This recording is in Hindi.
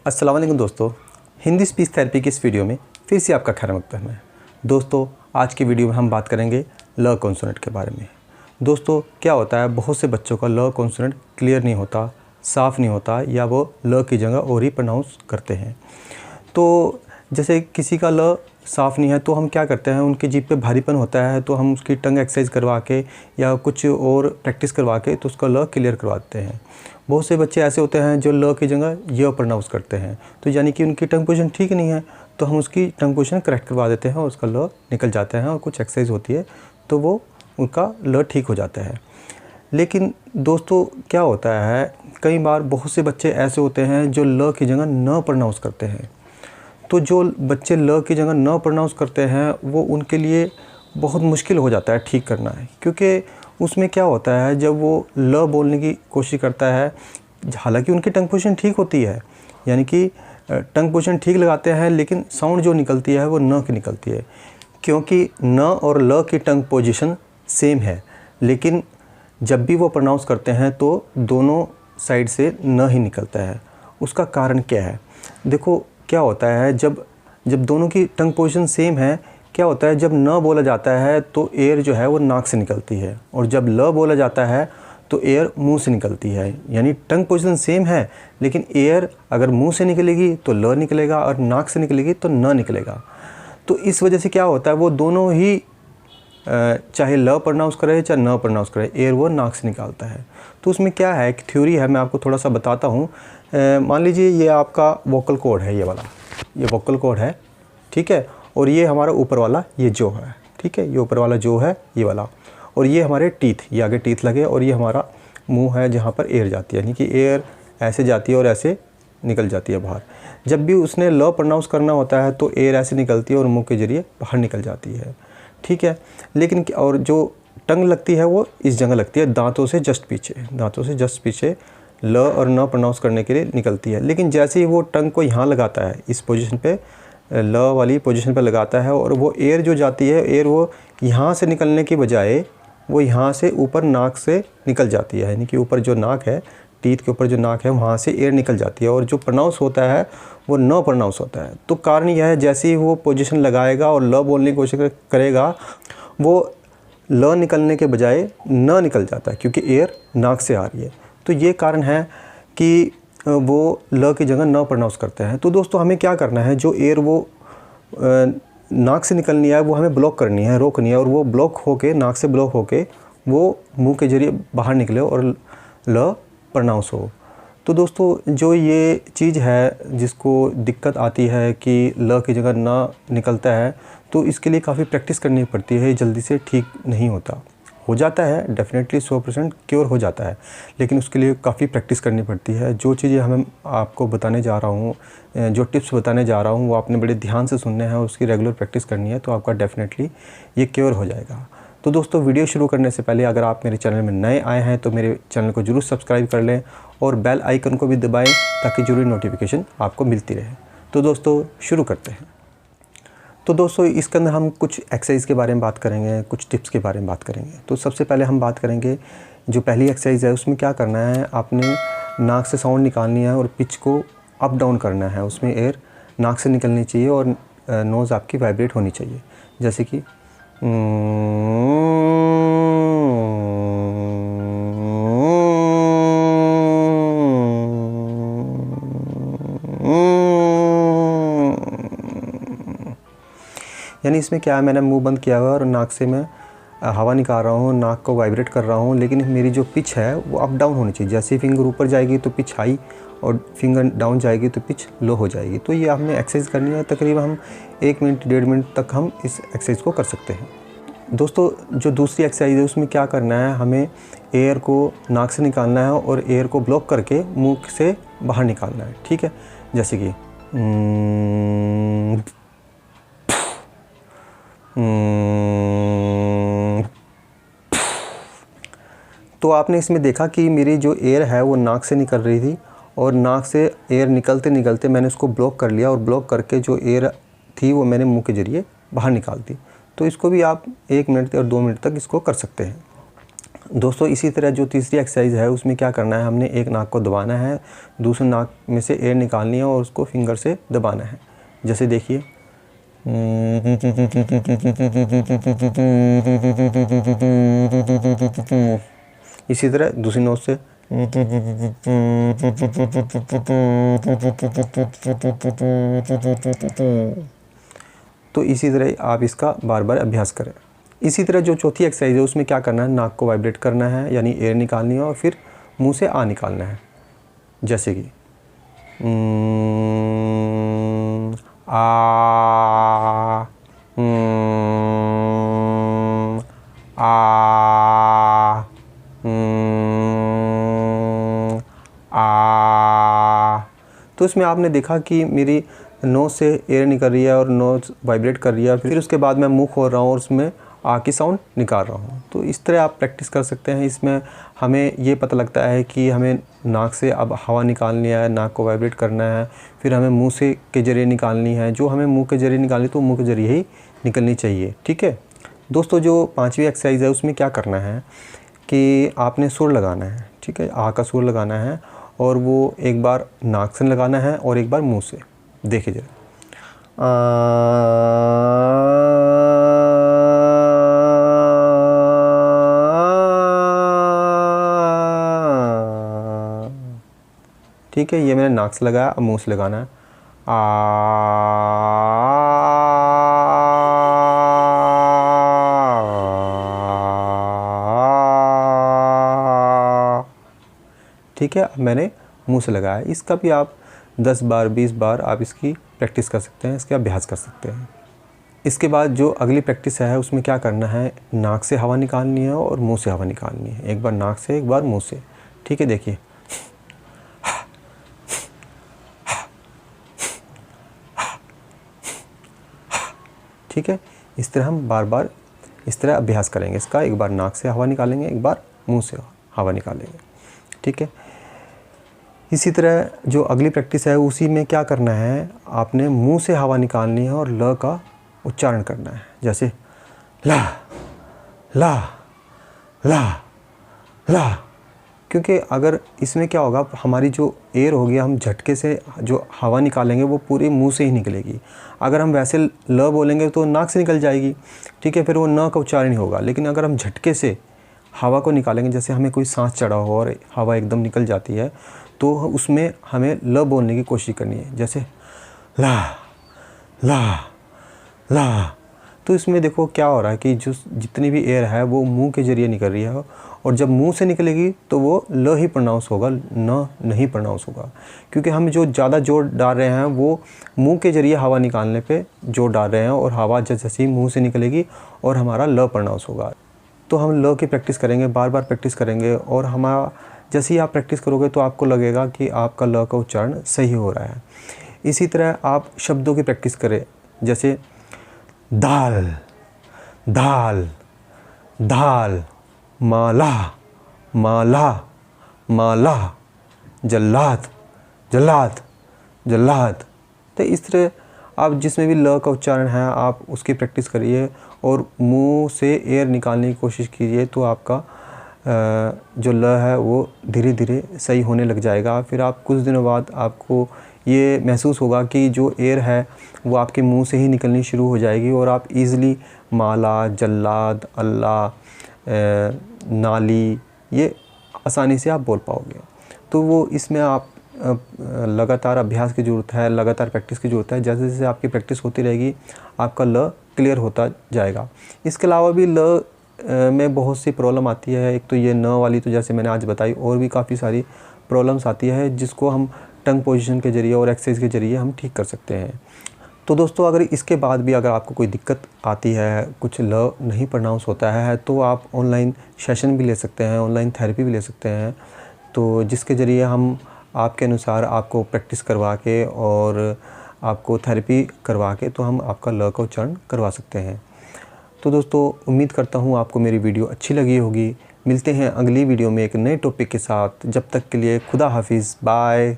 अस्सलाम वालेकुम दोस्तों, हिंदी स्पीच थेरेपी की इस वीडियो में फिर से आपका खैर मकदम है। दोस्तों, आज की वीडियो में हम बात करेंगे ल कॉन्सोनेंट के बारे में। दोस्तों, क्या होता है, बहुत से बच्चों का ल कॉन्सोनेंट क्लियर नहीं होता, साफ़ नहीं होता, या वो ल की जगह और ही प्रोनाउंस करते हैं। तो जैसे किसी का ल साफ़ नहीं है तो हम क्या करते हैं, उनकी जीभ पे भारीपन होता है तो हम उसकी टंग एक्सरसाइज करवा के या कुछ और प्रैक्टिस करवा के तो उसका ल क्लियर करवाते हैं। बहुत से बच्चे ऐसे होते हैं जो ल की जगह य प्रोनाउंस करते हैं, तो यानी कि उनकी टंग पोजीशन ठीक नहीं है, तो हम उसकी टंग पोजीशन करेक्ट करवा देते हैं और उसका ल निकल जाता है और कुछ एक्सरसाइज होती है तो वो उनका ल ठीक हो जाता है। लेकिन दोस्तों, क्या होता है, कई बार बहुत से बच्चे ऐसे होते हैं जो ल की जगह न प्रोनाउंस करते हैं। तो जो बच्चे ल की जगह न प्रोनाउंस करते हैं वो उनके लिए बहुत मुश्किल हो जाता है ठीक करना है, क्योंकि उसमें क्या होता है, जब वो ल बोलने की कोशिश करता है, हालांकि उनकी टंग पोजीशन ठीक होती है, यानी कि टंग पोजीशन ठीक लगाते हैं, लेकिन साउंड जो निकलती है वो न की निकलती है, क्योंकि न और ल की टंग पोजीशन सेम है, लेकिन जब भी वो प्रोनाउंस करते हैं तो दोनों साइड से न ही निकलता है। उसका कारण क्या है? देखो, क्या होता है, जब दोनों की टंग पोजीशन सेम है, क्या होता है, जब न बोला जाता है तो एयर जो है वो नाक से निकलती है, और जब ल बोला जाता है तो एयर मुंह से निकलती है। यानी टंग पोजीशन सेम है, लेकिन एयर अगर मुंह से निकलेगी तो ल निकलेगा और नाक से निकलेगी तो न निकलेगा। तो इस वजह से क्या होता है, वो दोनों ही चाहे ल प्रोनाउंस करे चाहे न प्रोनाउंस करे, एयर वो नाक से निकालता है। तो उसमें क्या है, एक थ्योरी है, मैं आपको थोड़ा सा बताता हूँ। मान लीजिए ये आपका वोकल कॉर्ड है, ये वाला, ये वोकल कॉर्ड है, ठीक है, और ये हमारा ऊपर वाला ये जो है, ठीक है, ये ऊपर वाला जो है ये वाला, और ये हमारे टीथ, ये आगे टीथ लगे, और ये हमारा मुंह है जहाँ पर एयर जाती है, यानी कि एयर ऐसे जाती है और ऐसे निकल जाती है बाहर। जब भी उसने ल प्रोनाउंस करना होता है तो एयर ऐसे निकलती है और मुँह के ज़रिए बाहर निकल जाती है, ठीक है। लेकिन और जो टंग लगती है वो इस जगह लगती है, दांतों से जस्ट पीछे, दांतों से जस्ट पीछे ल और न प्रोनाउंस करने के लिए निकलती है। लेकिन जैसे ही वो टंग को यहाँ लगाता है, इस पोजीशन पे, ल वाली पोजीशन पे लगाता है, और वो एयर जो जाती है, एयर वो यहाँ से निकलने की बजाय वो यहाँ से ऊपर नाक से निकल जाती है, यानी कि ऊपर जो नाक है, टीथ के ऊपर जो नाक है, वहाँ से एयर निकल जाती है, और जो प्रोनाउंस होता है वो न प्रोनाउंस होता है। तो कारण यह है, जैसे ही वो पोजीशन लगाएगा और ल बोलने की कोशिश करेगा, वो ल निकलने के बजाय न निकल जाता है, क्योंकि एयर नाक से आ रही है। तो ये कारण है कि वो ल की जगह न प्रोनाउंस करते हैं। तो दोस्तों, हमें क्या करना है, जो एयर वो नाक से निकलनी है वो हमें ब्लॉक करनी है, रोकनी है, और वो ब्लॉक होके, नाक से ब्लॉक होके वो मुंह के ज़रिए बाहर निकले और ल प्रोनाउंस हो। तो दोस्तों, जो ये चीज़ है जिसको दिक्कत आती है कि ल की जगह ना निकलता है, तो इसके लिए काफ़ी प्रैक्टिस करनी पड़ती है, जल्दी से ठीक नहीं होता। हो जाता है, डेफिनेटली 100% क्योर हो जाता है, लेकिन उसके लिए काफ़ी प्रैक्टिस करनी पड़ती है। जो चीज़ें हमें आपको बताने जा रहा हूँ, जो टिप्स बताने जा रहा हूँ, वो आपने बड़े ध्यान से सुनने हैं, उसकी रेगुलर प्रैक्टिस करनी है, तो आपका डेफिनेटली ये क्योर हो जाएगा। तो दोस्तों, वीडियो शुरू करने से पहले अगर आप मेरे चैनल में नए आए हैं तो मेरे चैनल को ज़रूर सब्सक्राइब कर लें और बेल आइकन को भी दबाएं, ताकि ज़रूरी नोटिफिकेशन आपको मिलती रहे। तो दोस्तों, शुरू करते हैं। तो दोस्तों, इसके अंदर हम कुछ एक्सरसाइज के बारे में बात करेंगे, कुछ टिप्स के बारे में बात करेंगे। तो सबसे पहले हम बात करेंगे, जो पहली एक्सरसाइज है उसमें क्या करना है, आपने नाक से साउंड निकालनी है और पिच को अप डाउन करना है। उसमें एयर नाक से निकलनी चाहिए और नोज़ आपकी वाइब्रेट होनी चाहिए, जैसे कि यानी इसमें क्या है, मैंने मुंह बंद किया हुआ है और नाक से मैं हवा निकाल रहा हूँ, नाक को वाइब्रेट कर रहा हूँ, लेकिन मेरी जो पिच है वो अप डाउन होनी चाहिए। जैसे ही फिंगर ऊपर जाएगी तो पिच हाई, और फिंगर डाउन जाएगी तो पिच लो हो जाएगी। तो ये हमें एक्सरसाइज करनी है, तकरीबन हम 1 मिनट 1.5 मिनट तक हम इस एक्सरसाइज को कर सकते हैं। दोस्तों, जो दूसरी एक्सरसाइज है उसमें क्या करना है, हमें एयर को नाक से निकालना है और एयर को ब्लॉक करके मुँह से बाहर निकालना है, ठीक है। जैसे कि तो आपने इसमें देखा कि मेरी जो एयर है वो नाक से निकल रही थी, और नाक से एयर निकलते निकलते मैंने उसको ब्लॉक कर लिया, और ब्लॉक करके जो एयर थी वो मैंने मुंह के ज़रिए बाहर निकाल दी। तो इसको भी आप 1 मिनट और 2 मिनट तक इसको कर सकते हैं। दोस्तों इसी तरह जो तीसरी एक्सरसाइज है उसमें क्या करना है, हमने एक नाक को दबाना है, दूसरे नाक में से एयर निकालनी है और उसको फिंगर से दबाना है। जैसे देखिए, इसी तरह दूसरी नोज से, तो इसी तरह आप इसका बार बार अभ्यास करें। इसी तरह जो चौथी एक्सरसाइज है उसमें क्या करना है, नाक को वाइब्रेट करना है, यानी एयर निकालनी है और फिर मुंह से आ निकालना है। जैसे कि आ, आ। तो इसमें आपने देखा कि मेरी नोज़ से एयर निकल रही है और नोज़ वाइब्रेट कर रही है, फिर उसके बाद मैं मुंह खोल रहा हूँ और उसमें आ की साउंड निकाल रहा हूँ। तो इस तरह आप प्रैक्टिस कर सकते हैं। इसमें हमें ये पता लगता है कि हमें नाक से अब हवा निकालनी है, नाक को वाइब्रेट करना है, फिर हमें मुंह से के ज़रिए निकालनी है। जो हमें मुंह के ज़रिए निकालनी तो मुंह के ज़रिए ही निकलनी चाहिए, ठीक है। दोस्तों जो पांचवी एक्सरसाइज है उसमें क्या करना है कि आपने सुर लगाना है, ठीक है, आ का सुर लगाना है और वो एक बार नाक से लगाना है और एक बार मुंह से। देखिए जरा, ठीक है, ये मैंने नाक से लगाया, अब मुंह से लगाना है, आ। ठीक है, अब मैंने मुंह से लगाया। इसका भी आप 10 बार 20 बार आप इसकी प्रैक्टिस कर सकते हैं, इसका अभ्यास कर सकते हैं। इसके बाद जो अगली प्रैक्टिस है उसमें क्या करना है, नाक से हवा निकालनी है और मुंह से हवा निकालनी है। एक बार नाक से, एक बार मुंह से, ठीक है। देखिए, ठीक है, इस तरह हम बार बार इस तरह अभ्यास करेंगे इसका। एक बार नाक से हवा निकालेंगे, एक बार मुंह से हवा निकालेंगे, ठीक है। इसी तरह जो अगली प्रैक्टिस है उसी में क्या करना है, आपने मुंह से हवा निकालनी है और ल का उच्चारण करना है। जैसे ला ला ला ला, क्योंकि अगर इसमें क्या होगा, हमारी जो एयर होगी, हम झटके से जो हवा निकालेंगे वो पूरी मुंह से ही निकलेगी। अगर हम वैसे ल बोलेंगे तो नाक से निकल जाएगी, ठीक है, फिर वो न का उच्चारण ही होगा। लेकिन अगर हम झटके से हवा को निकालेंगे, जैसे हमें कोई सांस चढ़ा हो और हवा एकदम निकल जाती है, तो उसमें हमें ल बोलने की कोशिश करनी है। जैसे ला ला ला, तो इसमें देखो क्या हो रहा है कि जो जितनी भी एयर है वो मुंह के ज़रिए निकल रही है और जब मुंह से निकलेगी तो वो ल ही प्रोनाउंस होगा, न नहीं प्रोनाउंस होगा। क्योंकि हम जो ज़्यादा जोर डाल रहे हैं वो मुंह के ज़रिए हवा निकालने पे जोर डाल रहे हैं और हवा जैसे ही मुंह से निकलेगी और हमारा ल प्रोनाउंस होगा। तो हम ल की प्रैक्टिस करेंगे, बार बार प्रैक्टिस करेंगे और हमारा जैसे ही आप प्रैक्टिस करोगे तो आपको लगेगा कि आपका ल का उच्चारण सही हो रहा है। इसी तरह आप शब्दों की प्रैक्टिस करें, जैसे दाल दाल दाल, माला माला माला, जल्लाद जल्लाद जल्लाद। तो इस तरह आप जिसमें भी ल का उच्चारण है आप उसकी प्रैक्टिस करिए और मुंह से एयर निकालने की कोशिश कीजिए, तो आपका जो ल है वो धीरे धीरे सही होने लग जाएगा। फिर आप कुछ दिनों बाद आपको ये महसूस होगा कि जो एयर है वो आपके मुंह से ही निकलनी शुरू हो जाएगी और आप इजीली माला, जल्लाद, अल्लाह, नाली, ये आसानी से आप बोल पाओगे। तो वो इसमें आप लगातार अभ्यास की ज़रूरत है, लगातार प्रैक्टिस की ज़रूरत है। जैसे जैसे आपकी प्रैक्टिस होती रहेगी आपका ल क्लियर होता जाएगा। इसके अलावा भी ल में बहुत सी प्रॉब्लम आती है। एक तो ये न वाली तो जैसे मैंने आज बताई, और भी काफ़ी सारी प्रॉब्लम्स आती है जिसको हम टंग पोजीशन के ज़रिए और एक्सरसाइज के ज़रिए हम ठीक कर सकते हैं। तो दोस्तों अगर इसके बाद भी अगर आपको कोई दिक्कत आती है, कुछ ल नहीं प्रोनाउंस होता है, तो आप ऑनलाइन सेशन भी ले सकते हैं, ऑनलाइन थेरेपी भी ले सकते हैं, तो जिसके ज़रिए हम आपके अनुसार आपको प्रैक्टिस करवा के और आपको थेरेपी करवा के तो हम आपका ल का उच्चारण करवा सकते हैं। तो दोस्तों उम्मीद करता हूँ आपको मेरी वीडियो अच्छी लगी होगी। मिलते हैं अगली वीडियो में एक नए टॉपिक के साथ। जब तक के लिए खुदा हाफिज़, बाय।